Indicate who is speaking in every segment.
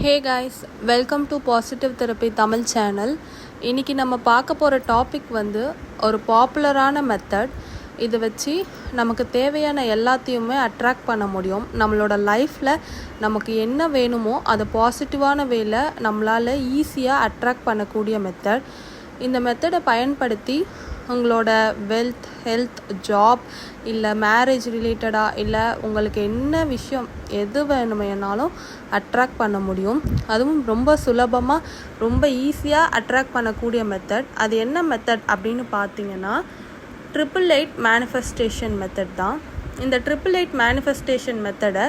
Speaker 1: Hey guys, welcome to positive therapy Tamil channel. இன்றைக்கி நம்ம பார்க்க போகிற டாபிக் ஒரு பாப்புலரான மெத்தட். இதை வச்சு நமக்கு தேவையான எல்லாத்தையுமே அட்ராக்ட் பண்ண முடியும். நம்மளோட லைஃப்பில் நமக்கு என்ன வேணுமோ அதை பாசிட்டிவான வேல நம்மளால் ஈஸியாக அட்ராக்ட் பண்ணக்கூடிய மெத்தட். இந்த மெத்தடை பயன்படுத்தி உங்களோட வெல்த், ஹெல்த், ஜாப், இல்லை மேரேஜ் ரிலேட்டடாக, இல்லை உங்களுக்கு என்ன விஷயம் எது வேணுமேனாலும் அட்ராக்ட் பண்ண முடியும். அதுவும் ரொம்ப சுலபமாக, ரொம்ப ஈஸியாக அட்ராக்ட் பண்ணக்கூடிய மெத்தட். அது என்ன மெத்தட் அப்படின்னு பார்த்தீங்கன்னா 888 மேனிஃபெஸ்டேஷன் மெத்தட் தான். இந்த 888 மேனிஃபெஸ்டேஷன் மெத்தடை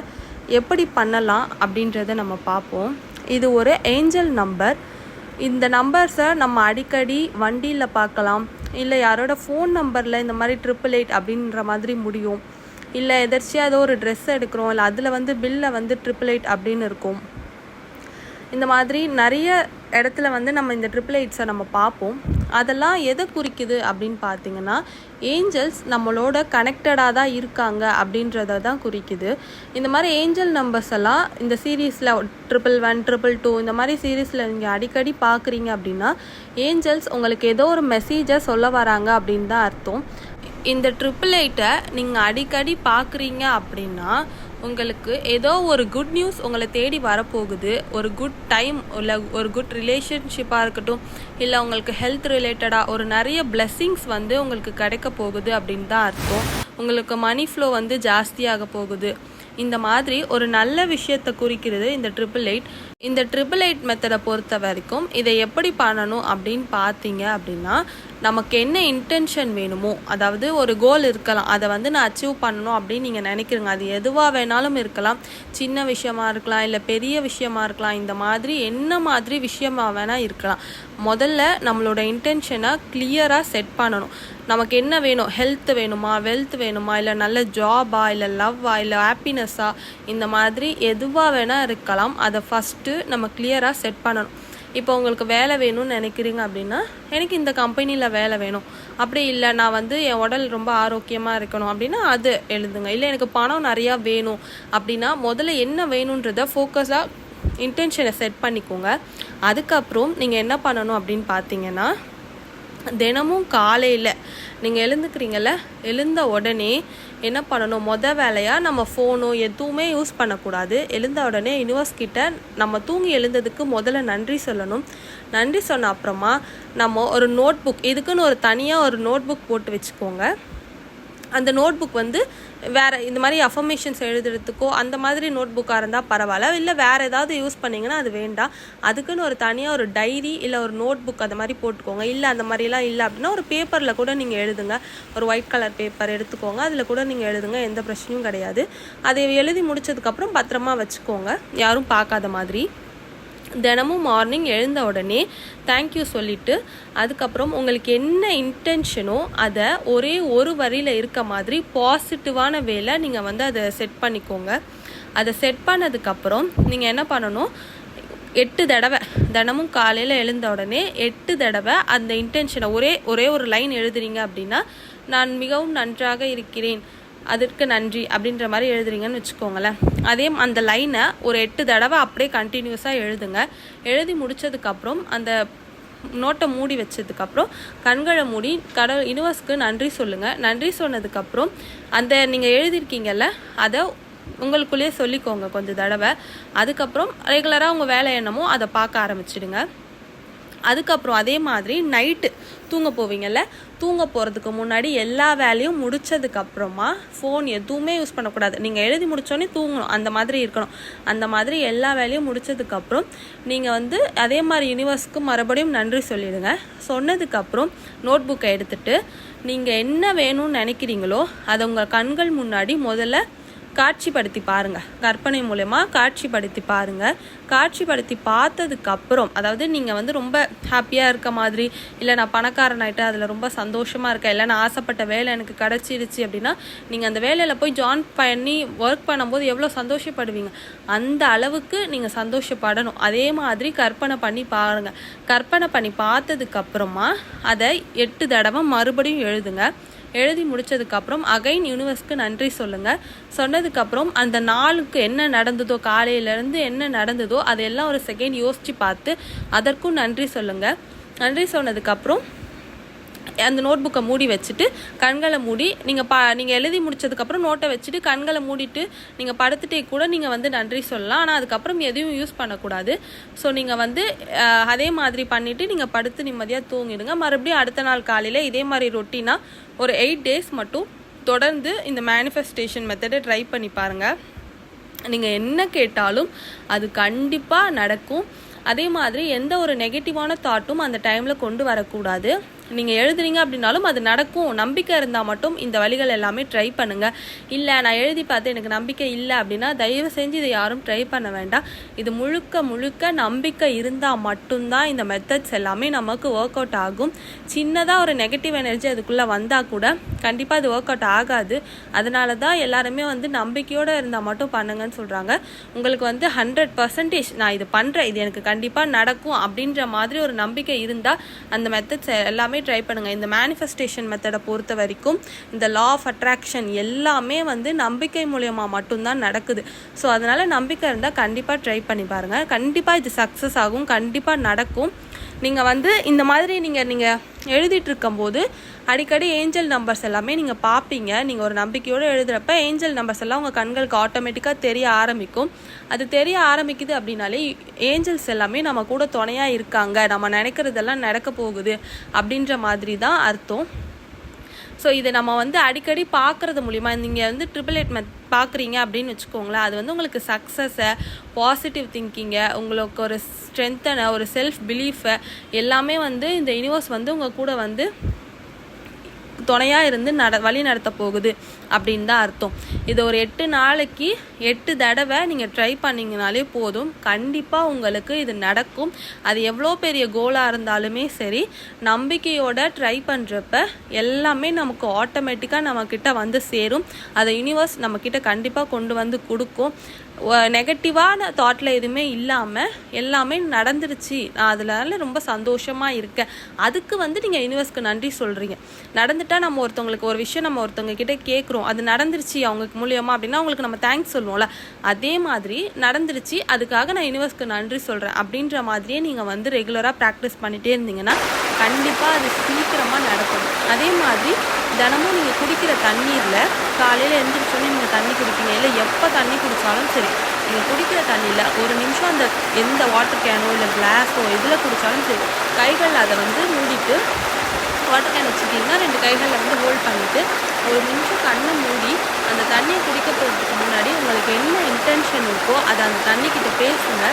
Speaker 1: எப்படி பண்ணலாம் அப்படின்றத நம்ம பார்ப்போம். இது ஒரு ஏஞ்சல் நம்பர். இந்த நம்பர்ஸை நம்ம அடிக்கடி வண்டியில் பார்க்கலாம், இல்லை யாரோட ஃபோன் நம்பரில் இந்த மாதிரி 888 அப்படின்ற மாதிரி முடியும். இல்லை எதர்ச்சியாக ஏதோ ஒரு ட்ரெஸ் எடுக்கிறோம், இல்லை அதில் பில்லை 888 அப்படின்னு இருக்கும். இந்த மாதிரி நிறைய இடத்துல நம்ம இந்த 888ஸை நம்ம பார்ப்போம். அதெல்லாம் எதை குறிக்குது அப்படின்னு பார்த்தீங்கன்னா, ஏஞ்சல்ஸ் நம்மளோட கனெக்டடாக தான் இருக்காங்க அப்படின்றத தான் குறிக்குது. இந்த மாதிரி ஏஞ்சல் நம்பர்ஸ் எல்லாம் இந்த சீரீஸில் 111, 222 இந்த மாதிரி சீரீஸில் நீங்கள் அடிக்கடி பார்க்குறீங்க அப்படின்னா, ஏஞ்சல்ஸ் உங்களுக்கு ஏதோ ஒரு மெசேஜை சொல்ல வராங்க அப்படின்னு தான் அர்த்தம். இந்த 888ஐ நீங்கள் அடிக்கடி பார்க்குறீங்க அப்படின்னா உங்களுக்கு ஏதோ ஒரு குட் நியூஸ் உங்களை தேடி வரப்போகுது. ஒரு குட் டைம், இல்லை ஒரு குட் ரிலேஷன்ஷிப்பாக இருக்கட்டும், இல்லை உங்களுக்கு ஹெல்த் ரிலேட்டடாக ஒரு நிறைய பிளெஸ்ஸிங்ஸ் உங்களுக்கு கிடைக்க போகுது அப்படின்னு தான் அர்த்தம். உங்களுக்கு மணி ஃப்ளோ ஜாஸ்தியாக போகுது. இந்த மாதிரி ஒரு நல்ல விஷயத்தை குறிக்கிறது இந்த 888. இந்த 888 மெத்தடை பொறுத்த வரைக்கும் இதை எப்படி பண்ணணும் அப்படின்னு பார்த்தீங்க அப்படின்னா, நமக்கு என்ன இன்டென்ஷன் வேணுமோ, அதாவது ஒரு கோல் இருக்கலாம், அதை நான் அச்சீவ் பண்ணணும் அப்படின்னு நீங்கள் நினைக்கிறீங்க. அது எதுவாக வேணாலும் இருக்கலாம், சின்ன விஷயமா இருக்கலாம், இல்லை பெரிய விஷயமா இருக்கலாம். இந்த மாதிரி என்ன மாதிரி விஷயமா வேணால் இருக்கலாம். முதல்ல நம்மளோட இன்டென்ஷனை கிளியராக செட் பண்ணணும். நமக்கு என்ன வேணும்? ஹெல்த் வேணுமா, வெல்த் வேணுமா, இல்லை நல்ல ஜாபா, இல்லை லவ்வா, இல்லை ஹாப்பினஸ்ஸா, இந்த மாதிரி எதுவாக வேணால் இருக்கலாம். அதை ஃபஸ்ட்டு நம்ம கிளியராக செட் பண்ணணும். இப்போ உங்களுக்கு வேலை வேணும்னு நினைக்கிறீங்க அப்படின்னா, எனக்கு இந்த கம்பெனியில் வேலை வேணும். அப்படி இல்லை, நான் என் உடல் ரொம்ப ஆரோக்கியமாக இருக்கணும் அப்படின்னா அது எழுதுங்க. இல்லை எனக்கு பணம் நிறையா வேணும் அப்படின்னா முதல்ல என்ன வேணுன்றதை ஃபோக்கஸாக இன்டென்ஷனை செட் பண்ணிக்கோங்க. அதுக்கப்புறம் நீங்கள் என்ன பண்ணணும் அப்படின்னு பார்த்தீங்கன்னா, தினமும் காலையில் நீங்கள் எழுந்துக்கிறீங்கள, எழுந்த உடனே என்ன பண்ணணும்? வேலையாக நம்ம ஃபோனோ எதுவுமே யூஸ் பண்ணக்கூடாது. எழுந்த உடனே யூனிவர்ஸ் கிட்ட நம்ம தூங்கி எழுந்ததுக்கு முதல்ல நன்றி சொல்லணும். நன்றி சொன்ன அப்புறமா நம்ம ஒரு நோட் புக், இதுக்குன்னு ஒரு தனியாக ஒரு நோட் புக் போட்டு வச்சுக்கோங்க. அந்த நோட் புக் வேறு இந்த மாதிரி அஃபர்மேஷன்ஸ் எழுதுறதுக்கோ அந்த மாதிரி நோட் புக்காக இருந்தால் பரவாயில்ல. இல்லை வேறு ஏதாவது யூஸ் பண்ணிங்கன்னா அது வேண்டாம். அதுக்குன்னு ஒரு தனியாக ஒரு டைரி இல்லை ஒரு நோட் புக் அந்த மாதிரி போட்டுக்கோங்க. இல்லை அந்த மாதிரிலாம் இல்லை அப்படின்னா ஒரு பேப்பரில் கூட நீங்கள் எழுதுங்க. ஒரு ஒயிட் கலர் பேப்பர் எடுத்துக்கோங்க, அதில் கூட நீங்கள் எழுதுங்க, எந்த பிரச்சனையும் கிடையாது. அதை எழுதி முடித்ததுக்கப்புறம் பத்திரமா வச்சுக்கோங்க, யாரும் பார்க்காத மாதிரி. தினமும் மார்னிங் எழுந்த உடனே தேங்க்யூ சொல்லிவிட்டு, அதுக்கப்புறம் உங்களுக்கு என்ன இன்டென்ஷனோ அதை ஒரே ஒரு வரியில் இருக்க மாதிரி பாசிட்டிவான வேலை நீங்கள் அதை செட் பண்ணிக்கோங்க. அதை செட் பண்ணதுக்கப்புறம் நீங்கள் என்ன பண்ணணும்? 8 தடவை தினமும் காலையில் எழுந்த உடனே 8 தடவை அந்த இன்டென்ஷனை ஒரே ஒரு லைன் எழுதுறீங்க அப்படின்னா, நான் மிகவும் நன்றாக இருக்கிறேன், அதற்கு நன்றி அப்படின்ற மாதிரி எழுதுறீங்கன்னு வச்சுக்கோங்களேன். அதே அந்த லைனை ஒரு 8 தடவை அப்படியே கண்டினியூஸாக எழுதுங்க. எழுதி முடித்ததுக்கப்புறம் அந்த நோட்டை மூடி வச்சதுக்கப்புறம் கண்களை மூடி யூனிவர்ஸ்க்கு நன்றி சொல்லுங்கள். நன்றி சொன்னதுக்கப்புறம் அந்த நீங்கள் எழுதியிருக்கீங்கல்ல அதை உங்களுக்குள்ளேயே சொல்லிக்கோங்க கொஞ்சம் தடவை. அதுக்கப்புறம் ரெகுலராக உங்கள் வேலை என்னமோ அதை பார்க்க ஆரம்பிச்சிடுங்க. அதுக்கப்புறம் அதே மாதிரி நைட்டு தூங்க போவீங்கள்ல, தூங்க போகிறதுக்கு முன்னாடி எல்லா வேலையும் முடித்ததுக்கப்புறமா ஃபோன் எதுவுமே யூஸ் பண்ணக்கூடாது. நீங்கள் எழுதி முடித்தோடனே தூங்கணும், அந்த மாதிரி இருக்கணும். அந்த மாதிரி எல்லா வேலையும் முடித்ததுக்கப்புறம் நீங்கள் அதே மாதிரி யூனிவர்ஸ்க்கு மறுபடியும் நன்றி சொல்லிடுங்க. சொன்னதுக்கப்புறம் நோட் புக்கை எடுத்துகிட்டு நீங்கள் என்ன வேணும்னு நினைக்கிறீங்களோ அதை உங்கள் கண்கள் முன்னாடி முதல்ல காட்சிப்படுத்தி பாருங்கள். கற்பனை மூலமா காட்சிப்படுத்தி பாருங்கள். காட்சிப்படுத்தி பார்த்ததுக்கப்புறம், அதாவது நீங்கள் ரொம்ப ஹாப்பியாக இருக்க மாதிரி, இல்லை நான் பணக்காரன் ஆகிட்டேன், அதில் ரொம்ப சந்தோஷமாக இருக்கேன், இல்லை நான் ஆசைப்பட்ட வேலை எனக்கு கிடச்சிருச்சு அப்படின்னா, நீங்கள் அந்த வேலையில் போய் ஜாயின் பண்ணி ஒர்க் பண்ணும்போது எவ்வளோ சந்தோஷப்படுவீங்க, அந்த அளவுக்கு நீங்கள் சந்தோஷப்படணும். அதே மாதிரி கற்பனை பண்ணி பாருங்கள். கற்பனை பண்ணி பார்த்ததுக்கப்புறமா அதை 8 தடவை மறுபடியும் எழுதுங்க. எழுதி முடித்ததுக்கப்புறம் அகைன் யூனிவர்ஸ்க்கு நன்றி சொல்லுங்கள். சொன்னதுக்கப்புறம் அந்த நாளுக்கு என்ன நடந்ததோ, காலையிலேருந்து என்ன நடந்ததோ அதெல்லாம் ஒரு செகண்ட் யோசித்து பார்த்து அதற்கும் நன்றி சொல்லுங்கள். நன்றி சொன்னதுக்கப்புறம் அந்த நோட் புக்கை மூடி வச்சுட்டு கண்களை மூடி நீங்கள் எழுதி முடிச்சதுக்கப்புறம் நோட்டை வச்சுட்டு கண்களை மூடிட்டு நீங்கள் படுத்துட்டே கூட நீங்கள் வந்து நன்றி சொல்லலாம். ஆனால் அதுக்கப்புறம் எதையும் யூஸ் பண்ணக்கூடாது. ஸோ நீங்கள் வந்து அதே மாதிரி பண்ணிவிட்டு நீங்கள் படுத்து நிம்மதியாக தூங்கிடுங்க. மறுபடியும் அடுத்த நாள் காலையில் இதே மாதிரி ரொட்டீனாக ஒரு 8 days மட்டும் தொடர்ந்து இந்த மேனிஃபெஸ்டேஷன் மெத்தடை ட்ரை பண்ணி பாருங்கள். நீங்கள் என்ன கேட்டாலும் அது கண்டிப்பாக நடக்கும். அதே மாதிரி எந்த ஒரு நெகட்டிவான தாட்டும் அந்த டைமில் கொண்டு வரக்கூடாது. நீங்கள் எழுதுறீங்க அப்படின்னாலும் அது நடக்கும் நம்பிக்கை இருந்தால் மட்டும் இந்த வழிகள் எல்லாமே ட்ரை பண்ணுங்கள். இல்லை நான் எழுதி பார்த்து எனக்கு நம்பிக்கை இல்லை அப்படின்னா தயவு செஞ்சு இதை யாரும் ட்ரை பண்ண வேண்டாம். இது முழுக்க முழுக்க நம்பிக்கை இருந்தால் மட்டும்தான் இந்த மெத்தட்ஸ் எல்லாமே நமக்கு ஒர்க் அவுட் ஆகும். சின்னதாக ஒரு நெகட்டிவ் எனர்ஜி அதுக்குள்ளே வந்தால் கூட கண்டிப்பாக அது ஒர்க் அவுட் ஆகாது. அதனால தான் எல்லாருமே வந்து நம்பிக்கையோடு இருந்தால் மட்டும் பண்ணுங்கன்னு சொல்கிறாங்க. உங்களுக்கு வந்து 100% நான் இது பண்ணுறேன், இது எனக்கு கண்டிப்பாக நடக்கும் அப்படின்ற மாதிரி ஒரு நம்பிக்கை இருந்தால் அந்த மெத்தட்ஸ் எல்லாமே ட்ரை பண்ணுங்கள். இந்த மேனிஃபெஸ்டேஷன் மெத்தடை பொறுத்த வரைக்கும் இந்த லா ஆஃப் அட்ராக்ஷன் எல்லாமே வந்து நம்பிக்கை மூலியமாக மட்டும்தான் நடக்குது. ஸோ அதனால் நம்பிக்கை இருந்தால் கண்டிப்பாக ட்ரை பண்ணி பாருங்கள். கண்டிப்பாக இது சக்ஸஸ் ஆகும், கண்டிப்பாக நடக்கும். நீங்கள் வந்து இந்த மாதிரி நீங்கள் எழுதிட்டு இருக்கும்போது அடிக்கடி ஏஞ்சல் நம்பர்ஸ் எல்லாமே நீங்கள் பார்ப்பீங்க. நீங்கள் ஒரு நம்பிக்கையோடு எழுதுகிறப்ப ஏஞ்சல் நம்பர்ஸ் எல்லாம் உங்கள் கண்களுக்கு ஆட்டோமேட்டிக்காக தெரிய ஆரம்பிக்கும். அது தெரிய ஆரம்பிக்குது அப்படின்னாலே ஏஞ்சல்ஸ் எல்லாமே நம்ம கூட துணையாக இருக்காங்க, நம்ம நினைக்கிறதெல்லாம் நடக்க போகுது அப்படின்ற மாதிரி தான் அர்த்தம். ஸோ இதை நம்ம வந்து அடிக்கடி பார்க்குறது மூலிமா நீங்கள் வந்து 888 பார்க்குறீங்க அப்படின்னு வச்சுக்கோங்களேன். அது வந்து உங்களுக்கு சக்ஸஸை, பாசிட்டிவ் திங்கிங்கை, உங்களுக்கு ஒரு ஸ்ட்ரென்த்தனை, ஒரு செல்ஃப் பிலீஃபை எல்லாமே வந்து இந்த யூனிவர்ஸ் வந்து உங்கள் கூட வந்து துணையாக இருந்து வழி நடத்த போகுது அப்படின்னு தான் அர்த்தம். இது ஒரு 8 நாளைக்கு 8 தடவை நீங்கள் ட்ரை பண்ணிங்கனாலே போதும். கண்டிப்பாக உங்களுக்கு இது நடக்கும். அது எவ்வளோ பெரிய கோலாக இருந்தாலுமே சரி, நம்பிக்கையோட ட்ரை பண்ணுறப்ப எல்லாமே நமக்கு ஆட்டோமேட்டிக்காக நம்மக்கிட்ட வந்து சேரும். அதை யூனிவர்ஸ் நம்மக்கிட்ட கண்டிப்பாக கொண்டு வந்து கொடுக்கும். நெகட்டிவான தாட்டில் எதுவுமே இல்லாமல் எல்லாமே நடந்துருச்சு, நான் அதில் ரொம்ப சந்தோஷமாக இருக்கேன், அதுக்கு வந்து நீங்கள் யூனிவர்ஸ்க்கு நன்றி சொல்கிறீங்க. நடந்துட்டால் நம்ம ஒருத்தவங்களுக்கு ஒரு விஷயம் நம்ம ஒருத்தவங்க கிட்டே கேட்குறோம், அது நடந்துருச்சு அவங்களுக்கு மூலியமாக அப்படின்னா அவங்களுக்கு நம்ம தேங்க்ஸ் சொல்லுவோம்ல, அதே மாதிரி நடந்துருச்சு அதுக்காக நான் யூனிவர்ஸ்க்கு நன்றி சொல்கிறேன் அப்படின்ற மாதிரியே நீங்கள் வந்து ரெகுலராக ப்ராக்டிஸ் பண்ணிகிட்டே இருந்தீங்கன்னா கண்டிப்பாக அது சீக்கிரமாக நடக்கும். அதே மாதிரி தினமும் நீங்கள் குடிக்கிற தண்ணீரில் காலையில் எழுந்திரிச்சோன்னே நீங்கள் தண்ணி குடிப்பீங்க, இல்லை எப்போ தண்ணி குடித்தாலும் சரி, நீங்கள் குடிக்கிற தண்ணியில் ஒரு நிமிஷம் அந்த எந்த வாட்டர் கேனோ இல்லை கிளாஸோ எதில் குடித்தாலும் சரி, கைகளில் அதை வந்து மூடிட்டு வாட்டர் கேன் வச்சுட்டிங்கன்னா 2 கைகளில் வந்து ஹோல்ட் பண்ணிவிட்டு ஒரு நிமிஷம் கண்ணை மூடி அந்த தண்ணியை குடிக்க போகிறதுக்கு முன்னாடி உங்களுக்கு என்ன இன்டென்ஷன் இருக்கோ அதை அந்த தண்ணிக்கிட்ட பேசுங்க.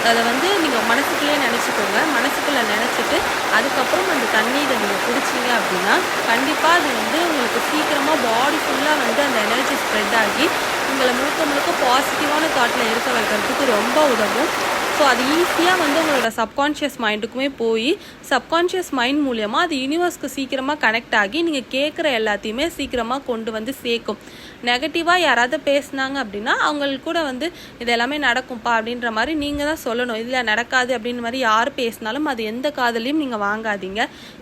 Speaker 1: அதை வந்து நீங்கள் மனசுக்குள்ளேயே நினச்சிக்கோங்க. மனசுக்குள்ளே நினச்சிட்டு அதுக்கப்புறம் அந்த தண்ணீரை நீங்கள் குடிச்சிங்க அப்படின்னா கண்டிப்பாக அது வந்து உங்களுக்கு சீக்கிரமாக பாடி ஃபுல்லாக வந்து அந்த எனர்ஜி ஸ்ப்ரெட் ஆகி உங்களை முழுக்க முழுக்க பாசிட்டிவான தாட்டில் இருக்க வைக்கிறதுக்கு ரொம்ப உதவும். ஸோ அது ஈஸியாக வந்து உங்களோட சப்கான்ஷியஸ் மைண்டுக்குமே போய் சப்கான்ஷியஸ் மைண்ட் மூலியமாக அது யூனிவர்ஸ்க்கு சீக்கிரமாக கனெக்ட் ஆகி நீங்கள் கேட்குற எல்லாத்தையுமே சீக்கிரமாக கொண்டு வந்து சேர்க்கும். நெகட்டிவாக யாராவது பேசுனாங்க அப்படின்னா அவங்களுக்கு கூட வந்து இது எல்லாமே நடக்கும்ப்பா அப்படின்ற மாதிரி நீங்கள் தான் சொல்லணும். இதில் நடக்காது அப்படின்ற மாதிரி யார் பேசினாலும் அது எந்த காதலையும் நீங்கள் வாங்காதீங்க.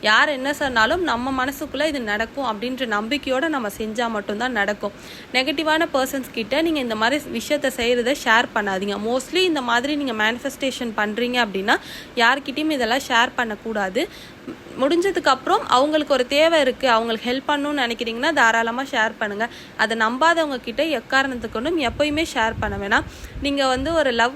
Speaker 1: யார் என்ன சொன்னாலும் நம்ம மனசுக்குள்ளே இது நடக்கும் அப்படின்ற நம்பிக்கையோடு நம்ம செஞ்சால் மட்டும்தான் நடக்கும். நெகட்டிவான பர்சன்ஸ் கிட்ட நீங்கள் இந்த மாதிரி விஷயத்தை செய்கிறத ஷேர் பண்ணாதீங்க. மோஸ்ட்லி இந்த மாதிரி நீங்கள் மேனிஃபெஸ்டேஷன் பண்ணுறீங்க அப்படின்னா யார்கிட்டையும் இதெல்லாம் ஷேர் பண்ணக்கூடாது. முடிஞ்சதுக்கப்புறம் அவங்களுக்கு ஒரு தேவை இருக்குது, அவங்களுக்கு ஹெல்ப் பண்ணணும்னு நினைக்கிறீங்கன்னா தாராளமாக ஷேர் பண்ணுங்கள். அதை நம்பாதவங்க கிட்ட எக்காரணத்துக்கொண்டும் எப்போயுமே ஷேர் பண்ண வேணாம். நீங்கள் வந்து ஒரு லவ்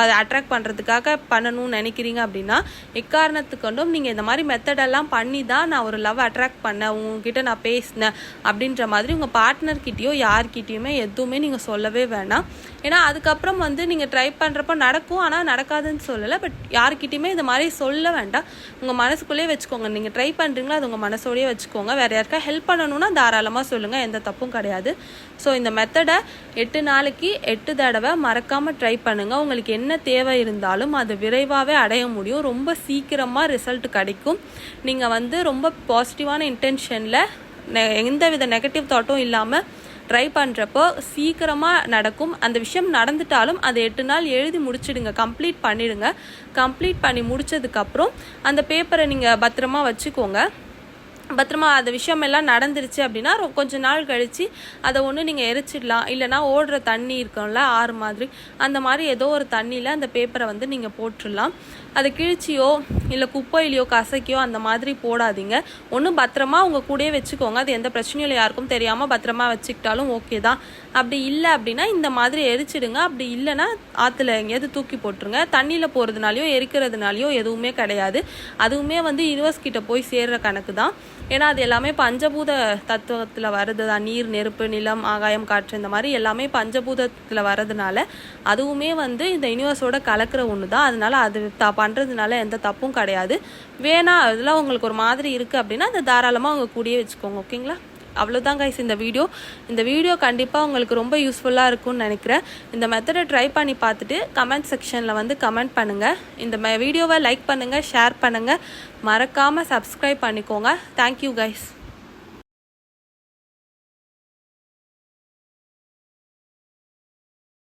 Speaker 1: அதை அட்ராக்ட் பண்ணுறதுக்காக பண்ணணும்னு நினைக்கிறீங்க அப்படின்னா எக்காரணத்துக்கொண்டும் நீங்கள் இந்த மாதிரி மெத்தடெல்லாம் பண்ணி தான் நான் ஒரு லவ் அட்ராக்ட் பண்ணேன், உங்ககிட்ட நான் பேசினேன் அப்படின்ற மாதிரி உங்கள் பார்ட்னர்கிட்டயோ யார்கிட்டையுமே எதுவுமே நீங்கள் சொல்லவே வேணாம். ஏன்னா அதுக்கப்புறம் வந்து நீங்கள் ட்ரை பண்ணுறப்போ நடக்கும், ஆனால் நடக்காதுன்னு சொல்லலை. பட் யார்கிட்டையுமே இந்த மாதிரி சொல்ல வேண்டாம், உங்கள் மனசுக்குள்ளேயே வச்சுக்கோங்க. நீங்கள் ட்ரை பண்ணுறீங்களா அது உங்கள் மனசோடையே வச்சுக்கோங்க. வேறு யாருக்கா ஹெல்ப் பண்ணணும்னா தாராளமாக சொல்லுங்கள், எந்த தப்பும் கிடையாது. ஸோ இந்த மெத்தடை 8 நாளைக்கு 8 தடவை மறக்காமல் ட்ரை பண்ணுங்கள். உங்களுக்கு என்ன தேவை இருந்தாலும் அது விரைவாகவே அடைய முடியும். ரொம்ப சீக்கிரமாக ரிசல்ட் கிடைக்கும். நீங்கள் வந்து ரொம்ப பாசிட்டிவான இன்டென்ஷனில் எந்தவித நெகட்டிவ் தாட்டும் இல்லாமல் ட்ரை பண்ணுறப்போ சீக்கிரமாக நடக்கும். அந்த விஷயம் நடந்துட்டாலும் அதை 8 நாள் எழுதி முடிச்சிடுங்க, கம்ப்ளீட் பண்ணிடுங்க. கம்ப்ளீட் பண்ணி முடித்ததுக்கப்புறம் அந்த பேப்பரை நீங்கள் பத்திரமா வச்சுக்கோங்க. பத்திரமா அந்த விஷயம் எல்லாம் நடந்துருச்சு அப்படின்னா கொஞ்ச நாள் கழித்து அதை ஒன்று நீங்கள் எரிச்சிடலாம். இல்லைனா ஓடுற தண்ணி இருக்கும்ல ஆறு மாதிரி, அந்த மாதிரி ஏதோ ஒரு தண்ணியில் அந்த பேப்பரை வந்து நீங்கள் போட்டுடலாம். அதை கிழிச்சியோ இல்லை குப்பையிலையோ கசக்கியோ அந்த மாதிரி போடாதீங்க. ஒன்று பத்திரமா உங்கள் கூடயே வச்சுக்கோங்க. அது எந்த பிரச்சனையும் இல்லை, யாருக்கும் தெரியாமல் பத்திரமா வச்சுக்கிட்டாலும் ஓகே தான். அப்படி இல்லை அப்படின்னா இந்த மாதிரி எரிச்சிடுங்க. அப்படி இல்லைன்னா ஆற்றுல எங்கேயாவது தூக்கி போட்டுருங்க. தண்ணியில் போகிறதுனாலையோ எரிக்கிறதுனாலையோ எதுவுமே கிடையாது. அதுவுமே வந்து யூனிவர்ஸ் கிட்ட போய் சேர்ற கணக்கு தான். ஏன்னா அது எல்லாமே பஞ்சபூத தத்துவத்தில் வருது தான். நீர், நெருப்பு, நிலம், ஆகாயம், காற்று, இந்த மாதிரி எல்லாமே பஞ்சபூதத்தில் வர்றதுனால அதுவுமே வந்து இந்த யூனிவர்ஸோட கலக்கிற ஒன்று தான். அதனால அது பண்ணுறதுனால எந்த தப்பும் கிடையாது. வேணாம் அதெல்லாம் உங்களுக்கு ஒரு மாதிரி இருக்குது அப்படின்னா அதை தாராளமாக உங்கள் கூடயே வச்சுக்கோங்க. ஓகேங்களா? அவ்வளோதான் கைஸ் இந்த வீடியோ கண்டிப்பாக உங்களுக்கு ரொம்ப யூஸ்ஃபுல்லாக இருக்கும்னு நினைக்கிறேன். இந்த மெத்தடை ட்ரை பண்ணி பார்த்துட்டு கமெண்ட் செக்ஷனில் வந்து கமெண்ட் பண்ணுங்கள். இந்த வீடியோவை லைக் பண்ணுங்கள், ஷேர் பண்ணுங்கள், மறக்காமல் சப்ஸ்கிரைப் பண்ணிக்கோங்க. Thank you guys.